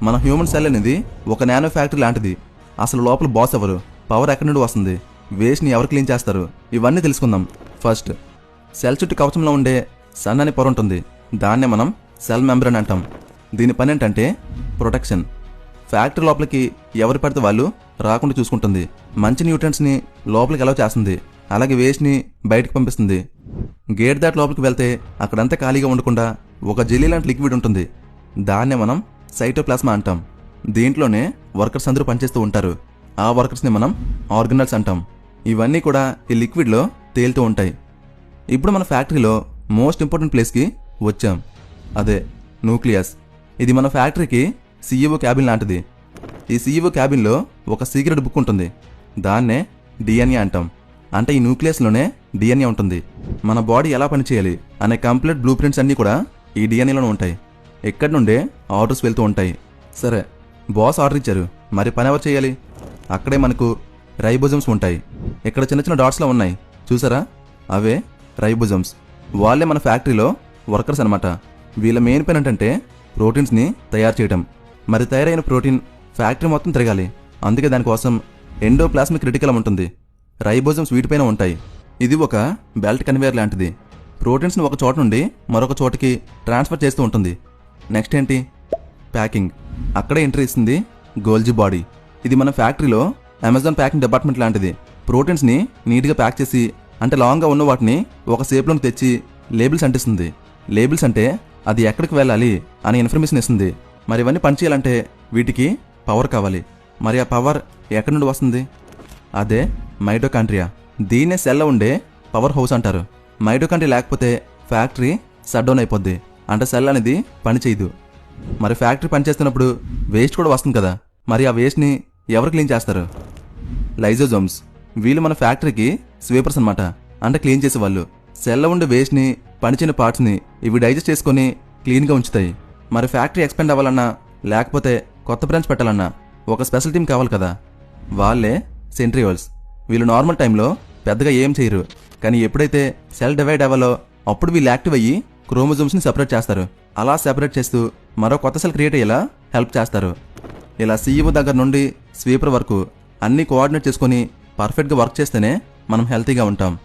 మన human cell అనేది ఒక నానో ఫ్యాక్టరీ లాంటిది. అసలు లోపల బాస్ ఎవరు, పవర్ ఎక్కడి నుండి వస్తుంది, వేస్ట్ని ఎవరు క్లీన్ చేస్తారు, ఇవన్నీ తెలుసుకుందాం. ఫస్ట్, సెల్ చుట్టూ కవచంలో ఉండే సన్నని పొర ఉంటుంది. దాన్నే మనం సెల్ మెంబ్రేన్ అంటాం. దీని పని ఏంటంటే ప్రొటెక్షన్. ఫ్యాక్టరీ లోపలికి ఎవరు పడితే వాళ్ళు రాకుండా చూసుకుంటుంది. మంచి న్యూట్రియంట్స్ని లోపలికి అలౌ చేస్తుంది. అలాగే వేస్ట్ని బయటకు పంపిస్తుంది. గేట్ దాటి లోపలికి వెళ్తే అక్కడంతా ఖాళీగా ఉండకుండా ఒక జెల్లీ లాంటి లిక్విడ్ ఉంటుంది. దాన్నే మనం సైటోప్లాస్మా అంటాం. దీంట్లోనే వర్కర్స్ అందరూ పనిచేస్తూ ఉంటారు. ఆ వర్కర్స్ని మనం ఆర్గనల్స్ అంటాం. ఇవన్నీ కూడా ఈ లిక్విడ్లో తేలుతూ ఉంటాయి. ఇప్పుడు మన ఫ్యాక్టరీలో మోస్ట్ ఇంపార్టెంట్ ప్లేస్కి వచ్చాం. అదే న్యూక్లియస్. ఇది మన ఫ్యాక్టరీకి CEO క్యాబిన్ లాంటిది. ఈ CEO క్యాబిన్లో ఒక సీక్రెట్ బుక్ ఉంటుంది. దాన్నే DNA అంటాం. అంటే ఈ న్యూక్లియస్లోనే DNA ఉంటుంది. మన బాడీ ఎలా పనిచేయాలి అనే కంప్లీట్ బ్లూ ప్రింట్స్ అన్నీ కూడా ఈ DNAలోనే ఉంటాయి. ఎక్కడి నుండే ఆర్డర్స్ వెళ్తూ ఉంటాయి. సరే, బాస్ ఆర్డర్ ఇచ్చారు, మరి పని ఎవరు చేయాలి? అక్కడే మనకు రైబోజమ్స్ ఉంటాయి. ఇక్కడ చిన్న చిన్న డాట్స్లో ఉన్నాయి చూసారా, అవే రైబోజమ్స్. వాళ్ళే మన ఫ్యాక్టరీలో వర్కర్స్ అనమాట. వీళ్ళ మెయిన్ పని ఏంటంటే ప్రోటీన్స్ని తయారు చేయడం. మరి తయారైన ప్రోటీన్ ఫ్యాక్టరీ మొత్తం తిరగాలి. అందుకే దానికోసం ఎండోప్లాస్మిక్ రెటిక్యులం ఉంటుంది. రైబోజమ్స్ వీటిపైన ఉంటాయి. ఇది ఒక బెల్ట్ కన్వేయర్ లాంటిది. ప్రోటీన్స్ని ఒక చోట నుండి మరొక చోటకి ట్రాన్స్ఫర్ చేస్తూ ఉంటుంది. నెక్స్ట్ ఏంటి? ప్యాకింగ్. అక్కడే ఎంట్రీ ఇస్తుంది గోల్జీ బాడీ. ఇది మన ఫ్యాక్టరీలో అమెజాన్ ప్యాకింగ్ డిపార్ట్మెంట్ లాంటిది. ప్రోటీన్స్ని నీట్గా ప్యాక్ చేసి, అంటే లాంగ్గా ఉన్న వాటిని ఒక షేప్లోకి తెచ్చి లేబుల్స్ అంటిస్తుంది. లేబుల్స్ అంటే అది ఎక్కడికి వెళ్ళాలి అనే ఇన్ఫర్మేషన్ ఇస్తుంది. మరి ఇవన్నీ పనిచేయాలంటే వీటికి పవర్ కావాలి. మరి ఆ పవర్ ఎక్కడి నుండి వస్తుంది? అదే మైటోకాండ్రియా. దీన్నే సెల్లో ఉండే పవర్ హౌస్ అంటారు. మైటోకాండ్రియా లేకపోతే ఫ్యాక్టరీ షట్ డౌన్ అయిపోద్ది. అంటే సెల్ అనేది పని చేయదు. మరి ఫ్యాక్టరీ పనిచేస్తున్నప్పుడు వేస్ట్ కూడా వస్తుంది కదా. మరి ఆ వేస్ట్ని ఎవరు క్లీన్ చేస్తారు? లైజోజోమ్స్. వీళ్ళు మన ఫ్యాక్టరీకి స్వీపర్స్ అనమాట. అంటే క్లీన్ చేసేవాళ్ళు. సెల్లో ఉండే వేస్ట్ని, పనిచేయని పార్ట్స్ని ఇవి డైజెస్ట్ చేసుకొని క్లీన్గా ఉంచుతాయి. మరి ఫ్యాక్టరీ ఎక్స్పెండ్ అవ్వాలన్నా, లేకపోతే కొత్త బ్రాంచ్ పెట్టాలన్నా ఒక స్పెషల్ టీం కావాలి కదా. వాళ్ళే సెంట్రియోల్స్. వీళ్ళు నార్మల్ టైంలో పెద్దగా ఏం చేయరు. కానీ ఎప్పుడైతే సెల్ డివైడ్ అవ్వాలో అప్పుడు వీళ్ళు యాక్టివ్ అయ్యి క్రోమోజోమ్స్ని సెపరేట్ చేస్తారు. అలా సెపరేట్ చేస్తూ మరో కొత్త సెల్ క్రియేట్ అయ్యేలా హెల్ప్ చేస్తారు. ఇలా CEO దగ్గర నుండి స్వీపర్ వరకు అన్నీ కోఆర్డినేట్ చేసుకొని పర్ఫెక్ట్గా వర్క్ చేస్తేనే మనం హెల్తీగా ఉంటాం.